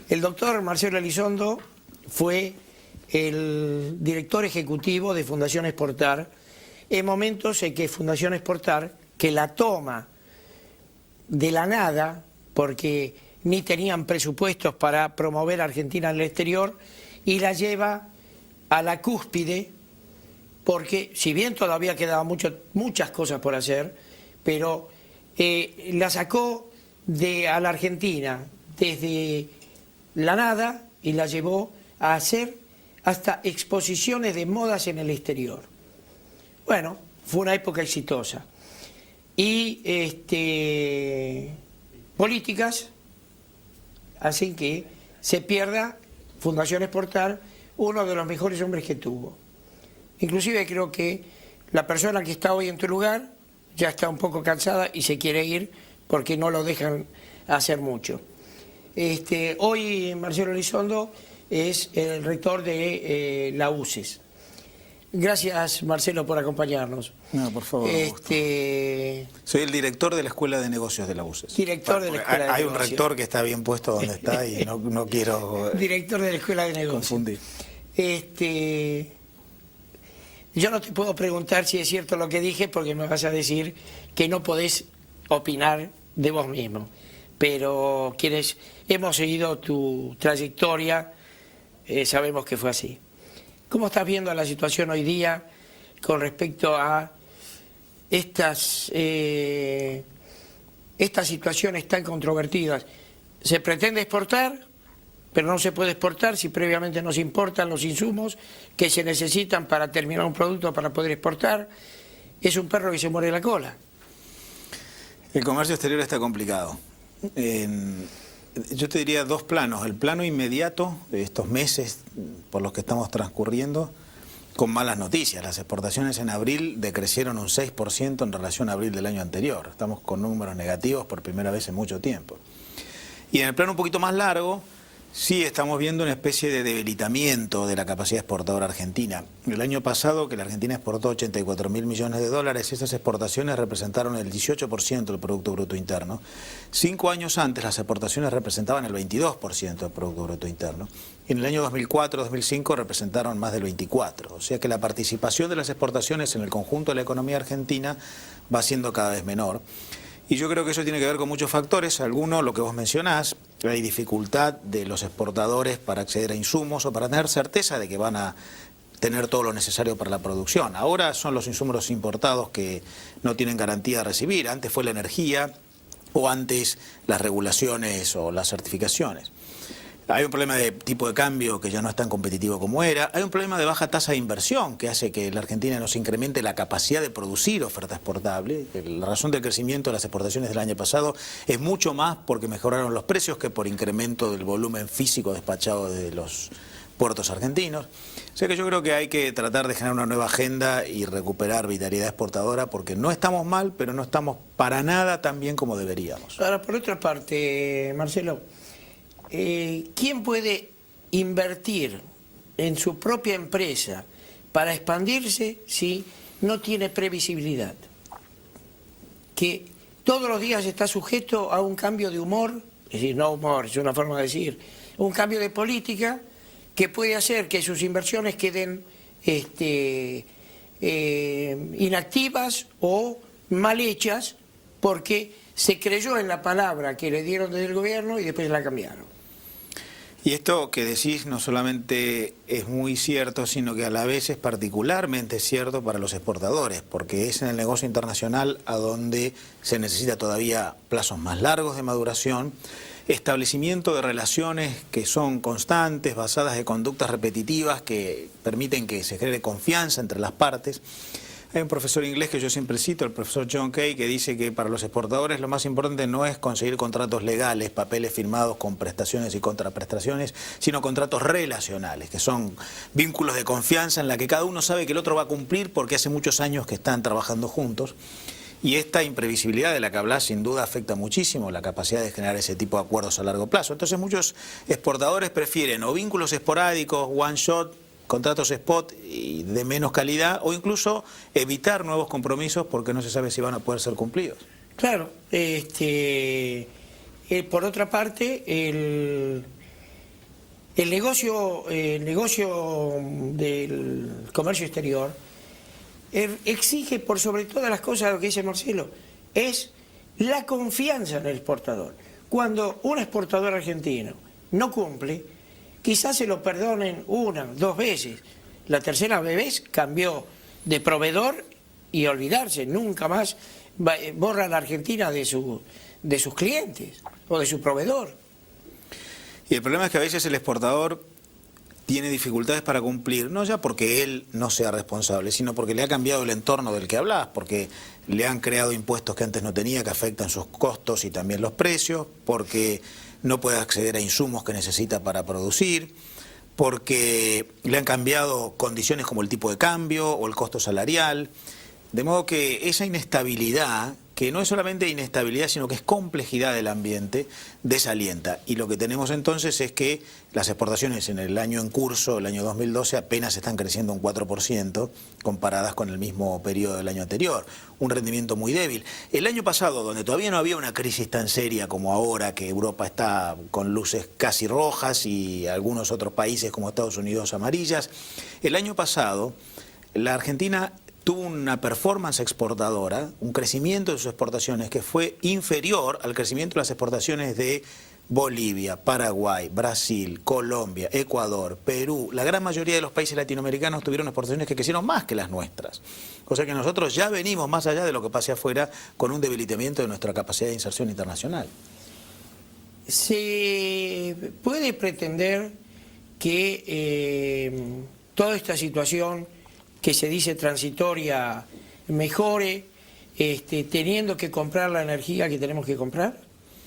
El doctor Marcelo Elizondo fue el director ejecutivo de Fundación Exportar en momentos en que Fundación Exportar, que la toma de la nada, porque ni tenían presupuestos para promover a Argentina en el exterior, y la lleva a la cúspide, porque si bien todavía quedaban muchas cosas por hacer, pero la sacó a la Argentina desde la nada y la llevó a hacer hasta exposiciones de modas en el exterior. Bueno, fue una época exitosa. Y políticas hacen que se pierda Fundación Exportar, uno de los mejores hombres que tuvo. Inclusive creo que la persona que está hoy en tu lugar ya está un poco cansada y se quiere ir porque no lo dejan hacer mucho. Hoy Marcelo Elizondo es el rector de la UCES. Gracias, Marcelo, por acompañarnos. No, por favor. Soy el director de la Escuela de Negocios de la UCES. Director de la Escuela de Negocios. Hay un rector que está bien puesto donde está y no quiero director de la Escuela de Negocios. Confundir. Yo no te puedo preguntar si es cierto lo que dije porque me vas a decir que no podés opinar de vos mismo. Pero quienes hemos seguido tu trayectoria sabemos que fue así. ¿Cómo estás viendo la situación hoy día con respecto a estas situaciones tan controvertidas? ¿Se pretende exportar, pero no se puede exportar si previamente no se importan los insumos que se necesitan para terminar un producto para poder exportar? Es un perro que se muerde la cola. El comercio exterior está complicado. Yo te diría dos planos. El plano inmediato de estos meses por los que estamos transcurriendo, con malas noticias. Las exportaciones en abril decrecieron un 6% en relación a abril del año anterior. Estamos con números negativos por primera vez en mucho tiempo. Y en el plano un poquito más largo, sí estamos viendo una especie de debilitamiento de la capacidad exportadora argentina. El año pasado, que la Argentina exportó 84.000 millones de dólares, esas exportaciones representaron el 18% del Producto Bruto Interno. 5 años antes las exportaciones representaban el 22% del Producto Bruto Interno. Y en el año 2004-2005 representaron más del 24%. O sea que la participación de las exportaciones en el conjunto de la economía argentina va siendo cada vez menor. Y yo creo que eso tiene que ver con muchos factores. Algunos, lo que vos mencionás, hay dificultad de los exportadores para acceder a insumos o para tener certeza de que van a tener todo lo necesario para la producción. Ahora son los insumos importados que no tienen garantía de recibir. Antes fue la energía o antes las regulaciones o las certificaciones. Hay un problema de tipo de cambio que ya no es tan competitivo como era. Hay un problema de baja tasa de inversión que hace que la Argentina no se incremente la capacidad de producir oferta exportable. La razón del crecimiento de las exportaciones del año pasado es mucho más porque mejoraron los precios que por incremento del volumen físico despachado de los puertos argentinos. O sea que yo creo que hay que tratar de generar una nueva agenda y recuperar vitalidad exportadora porque no estamos mal, pero no estamos para nada tan bien como deberíamos. Ahora, por otra parte, Marcelo, ¿quién puede invertir en su propia empresa para expandirse si no tiene previsibilidad? Que todos los días está sujeto a un cambio de humor, es decir, no humor, es una forma de decir, un cambio de política que puede hacer que sus inversiones queden inactivas o mal hechas porque se creyó en la palabra que le dieron desde el gobierno y después la cambiaron. Y esto que decís no solamente es muy cierto, sino que a la vez es particularmente cierto para los exportadores, porque es en el negocio internacional a donde se necesita todavía plazos más largos de maduración, establecimiento de relaciones que son constantes, basadas en conductas repetitivas que permiten que se genere confianza entre las partes. Hay un profesor inglés que yo siempre cito, el profesor John Kay, que dice que para los exportadores lo más importante no es conseguir contratos legales, papeles firmados con prestaciones y contraprestaciones, sino contratos relacionales, que son vínculos de confianza en la que cada uno sabe que el otro va a cumplir porque hace muchos años que están trabajando juntos. Y esta imprevisibilidad de la que hablas sin duda afecta muchísimo la capacidad de generar ese tipo de acuerdos a largo plazo. Entonces muchos exportadores prefieren o vínculos esporádicos, one shot, contratos spot y de menos calidad, o incluso evitar nuevos compromisos porque no se sabe si van a poder ser cumplidos. Claro, por otra parte, El negocio del comercio exterior exige por sobre todas las cosas lo que dice Marcelo, es la confianza en el exportador. Cuando un exportador argentino no cumple, quizás se lo perdonen una, dos veces. La tercera vez cambió de proveedor y olvidarse, nunca más borra a la Argentina de sus clientes o de su proveedor. Y el problema es que a veces el exportador tiene dificultades para cumplir, no ya porque él no sea responsable, sino porque le ha cambiado el entorno del que hablás, porque le han creado impuestos que antes no tenía, que afectan sus costos y también los precios, porque no puede acceder a insumos que necesita para producir, porque le han cambiado condiciones como el tipo de cambio o el costo salarial, de modo que esa inestabilidad, que no es solamente inestabilidad, sino que es complejidad del ambiente, desalienta. Y lo que tenemos entonces es que las exportaciones en el año en curso, el año 2012, apenas están creciendo un 4% comparadas con el mismo periodo del año anterior. Un rendimiento muy débil. El año pasado, donde todavía no había una crisis tan seria como ahora, que Europa está con luces casi rojas y algunos otros países como Estados Unidos amarillas, el año pasado la Argentina tuvo una performance exportadora, un crecimiento de sus exportaciones que fue inferior al crecimiento de las exportaciones de Bolivia, Paraguay, Brasil, Colombia, Ecuador, Perú. La gran mayoría de los países latinoamericanos tuvieron exportaciones que crecieron más que las nuestras. O sea que nosotros ya venimos más allá de lo que pase afuera con un debilitamiento de nuestra capacidad de inserción internacional. Se puede pretender que toda esta situación que se dice transitoria mejore teniendo que comprar la energía que tenemos que comprar?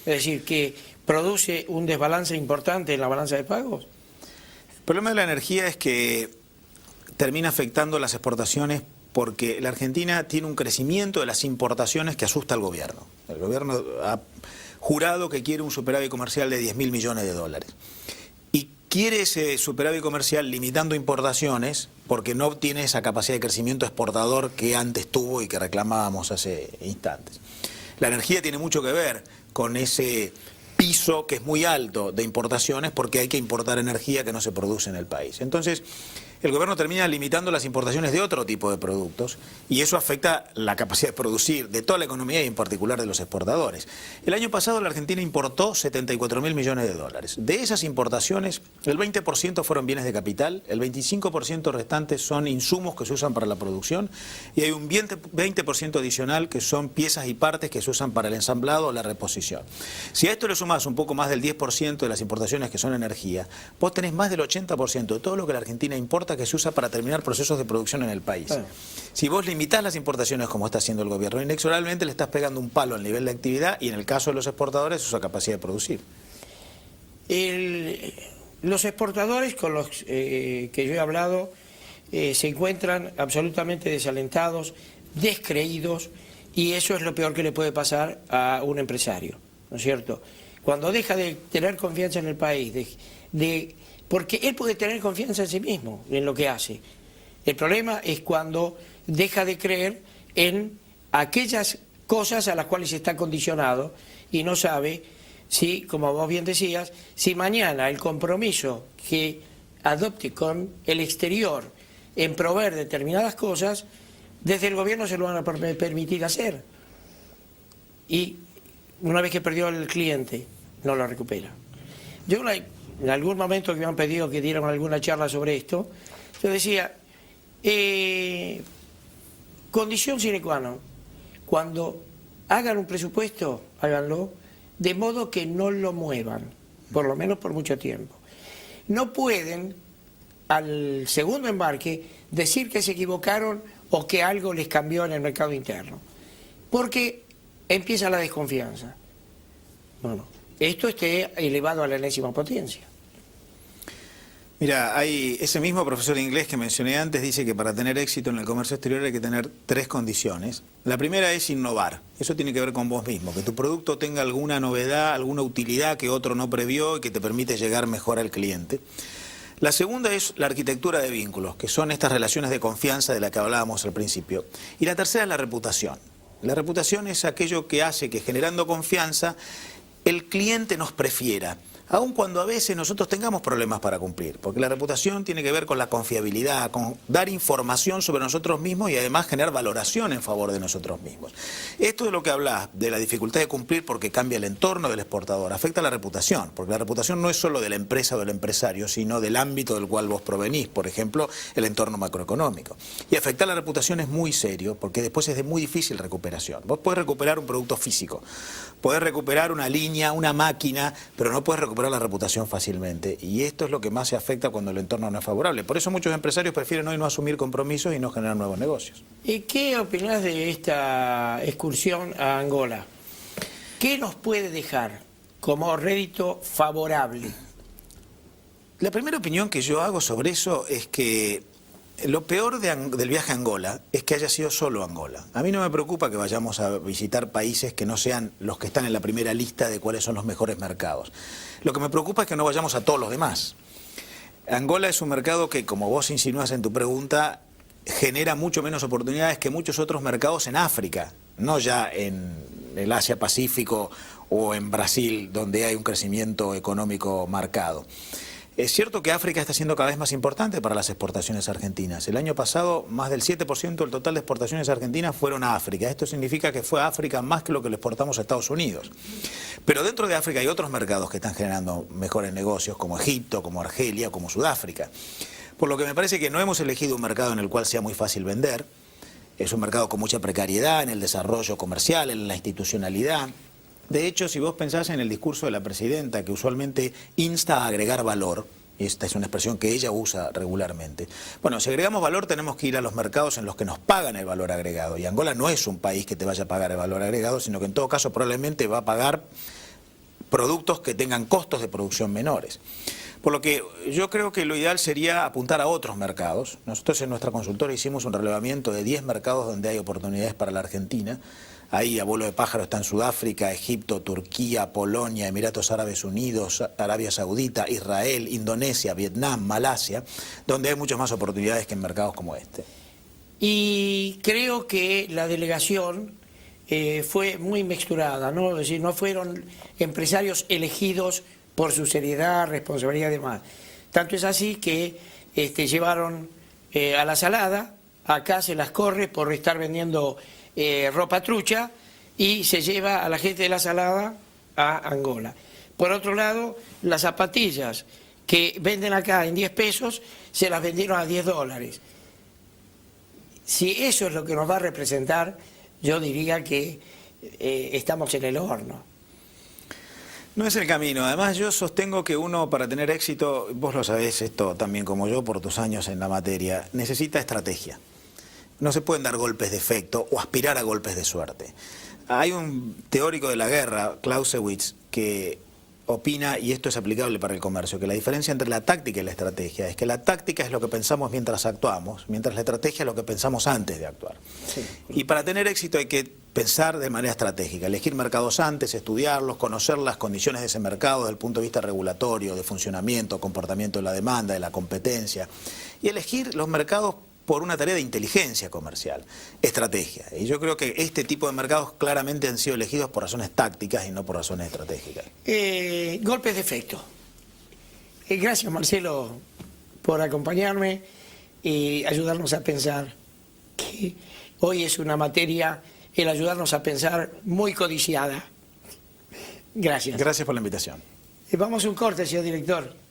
Es decir, que produce un desbalance importante en la balanza de pagos. El problema de la energía es que termina afectando las exportaciones porque la Argentina tiene un crecimiento de las importaciones que asusta al gobierno. El gobierno ha jurado que quiere un superávit comercial de 10.000 millones de dólares. Y quiere ese superávit comercial limitando importaciones porque no obtiene esa capacidad de crecimiento exportador que antes tuvo y que reclamábamos hace instantes. La energía tiene mucho que ver con ese piso que es muy alto de importaciones porque hay que importar energía que no se produce en el país. Entonces, el gobierno termina limitando las importaciones de otro tipo de productos y eso afecta la capacidad de producir de toda la economía y en particular de los exportadores. El año pasado la Argentina importó 74.000 millones de dólares. De esas importaciones, el 20% fueron bienes de capital, el 25% restante son insumos que se usan para la producción y hay un 20% adicional que son piezas y partes que se usan para el ensamblado o la reposición. Si a esto le sumás un poco más del 10% de las importaciones que son energía, vos tenés más del 80% de todo lo que la Argentina importa que se usa para terminar procesos de producción en el país. Bueno. Si vos limitás las importaciones como está haciendo el gobierno, inexorablemente le estás pegando un palo al nivel de actividad y en el caso de los exportadores su capacidad de producir. Los exportadores con los que yo he hablado se encuentran absolutamente desalentados, descreídos y eso es lo peor que le puede pasar a un empresario, ¿no es cierto? Cuando deja de tener confianza en el país, porque él puede tener confianza en sí mismo, en lo que hace. El problema es cuando deja de creer en aquellas cosas a las cuales está condicionado y no sabe si, como vos bien decías, si mañana el compromiso que adopte con el exterior en proveer determinadas cosas, desde el gobierno se lo van a permitir hacer. Y una vez que perdió el cliente, no lo recupera. En algún momento que me han pedido que dieran alguna charla sobre esto, yo decía, condición sine qua non, cuando hagan un presupuesto, háganlo, de modo que no lo muevan, por lo menos por mucho tiempo. No pueden, al segundo embarque, decir que se equivocaron o que algo les cambió en el mercado interno, porque empieza la desconfianza. Bueno, esto esté elevado a la enésima potencia. Mira, ese mismo profesor de inglés que mencioné antes dice que para tener éxito en el comercio exterior hay que tener 3 condiciones. La primera es innovar. Eso tiene que ver con vos mismo, que tu producto tenga alguna novedad, alguna utilidad que otro no previó y que te permite llegar mejor al cliente. La segunda es la arquitectura de vínculos, que son estas relaciones de confianza de las que hablábamos al principio. Y la tercera es la reputación. La reputación es aquello que hace que generando confianza el cliente nos prefiera, aun cuando a veces nosotros tengamos problemas para cumplir, porque la reputación tiene que ver con la confiabilidad, con dar información sobre nosotros mismos y además generar valoración en favor de nosotros mismos. Esto de lo que hablas, de la dificultad de cumplir porque cambia el entorno del exportador, afecta a la reputación, porque la reputación no es solo de la empresa o del empresario, sino del ámbito del cual vos provenís, por ejemplo, el entorno macroeconómico. Y afectar la reputación es muy serio, porque después es de muy difícil recuperación. Vos podés recuperar un producto físico, podés recuperar una línea, una máquina, pero no podés recuperar la reputación fácilmente, y esto es lo que más se afecta cuando el entorno no es favorable. Por eso muchos empresarios prefieren hoy no asumir compromisos y no generar nuevos negocios. ¿Y qué opinás de esta excursión a Angola? ¿Qué nos puede dejar como rédito favorable? La primera opinión que yo hago sobre eso es que lo peor del viaje a Angola es que haya sido solo Angola. A mí no me preocupa que vayamos a visitar países que no sean los que están en la primera lista de cuáles son los mejores mercados. Lo que me preocupa es que no vayamos a todos los demás. Angola es un mercado que, como vos insinúas en tu pregunta, genera mucho menos oportunidades que muchos otros mercados en África, no ya en el Asia-Pacífico o en Brasil, donde hay un crecimiento económico marcado. Es cierto que África está siendo cada vez más importante para las exportaciones argentinas. El año pasado, más del 7% del total de exportaciones argentinas fueron a África. Esto significa que fue a África más que lo que le exportamos a Estados Unidos. Pero dentro de África hay otros mercados que están generando mejores negocios, como Egipto, como Argelia, como Sudáfrica. Por lo que me parece que no hemos elegido un mercado en el cual sea muy fácil vender. Es un mercado con mucha precariedad en el desarrollo comercial, en la institucionalidad. De hecho, si vos pensás en el discurso de la presidenta, que usualmente insta a agregar valor, y esta es una expresión que ella usa regularmente, bueno, si agregamos valor tenemos que ir a los mercados en los que nos pagan el valor agregado, y Angola no es un país que te vaya a pagar el valor agregado, sino que en todo caso probablemente va a pagar productos que tengan costos de producción menores. Por lo que yo creo que lo ideal sería apuntar a otros mercados. Nosotros en nuestra consultora hicimos un relevamiento de 10 mercados donde hay oportunidades para la Argentina. Ahí a vuelo de pájaro están Sudáfrica, Egipto, Turquía, Polonia, Emiratos Árabes Unidos, Arabia Saudita, Israel, Indonesia, Vietnam, Malasia, donde hay muchas más oportunidades que en mercados como este. Y creo que la delegación fue muy mixturada, ¿no? Es decir, no fueron empresarios elegidos por su seriedad, responsabilidad y demás. Tanto es así que llevaron a la salada, acá se las corre por estar vendiendo ropa trucha y se lleva a la gente de la salada a Angola. Por otro lado, las zapatillas que venden acá en 10 pesos se las vendieron a $10. Si eso es lo que nos va a representar, yo diría que estamos en el horno. No es el camino. Además, yo sostengo que uno, para tener éxito, vos lo sabés esto también como yo por tus años en la materia, necesita estrategia. No se pueden dar golpes de efecto o aspirar a golpes de suerte. Hay un teórico de la guerra, Clausewitz, que opina, y esto es aplicable para el comercio, que la diferencia entre la táctica y la estrategia es que la táctica es lo que pensamos mientras actuamos, mientras la estrategia es lo que pensamos antes de actuar. Sí. Y para tener éxito hay que pensar de manera estratégica, elegir mercados antes, estudiarlos, conocer las condiciones de ese mercado desde el punto de vista regulatorio, de funcionamiento, comportamiento de la demanda, de la competencia, y elegir los mercados por una tarea de inteligencia comercial, estrategia. Y yo creo que este tipo de mercados claramente han sido elegidos por razones tácticas y no por razones estratégicas. Golpes de efecto. Gracias, Marcelo, por acompañarme y ayudarnos a pensar que hoy es una materia, el ayudarnos a pensar, muy codiciada. Gracias. Gracias por la invitación. Vamos a un corte, señor director.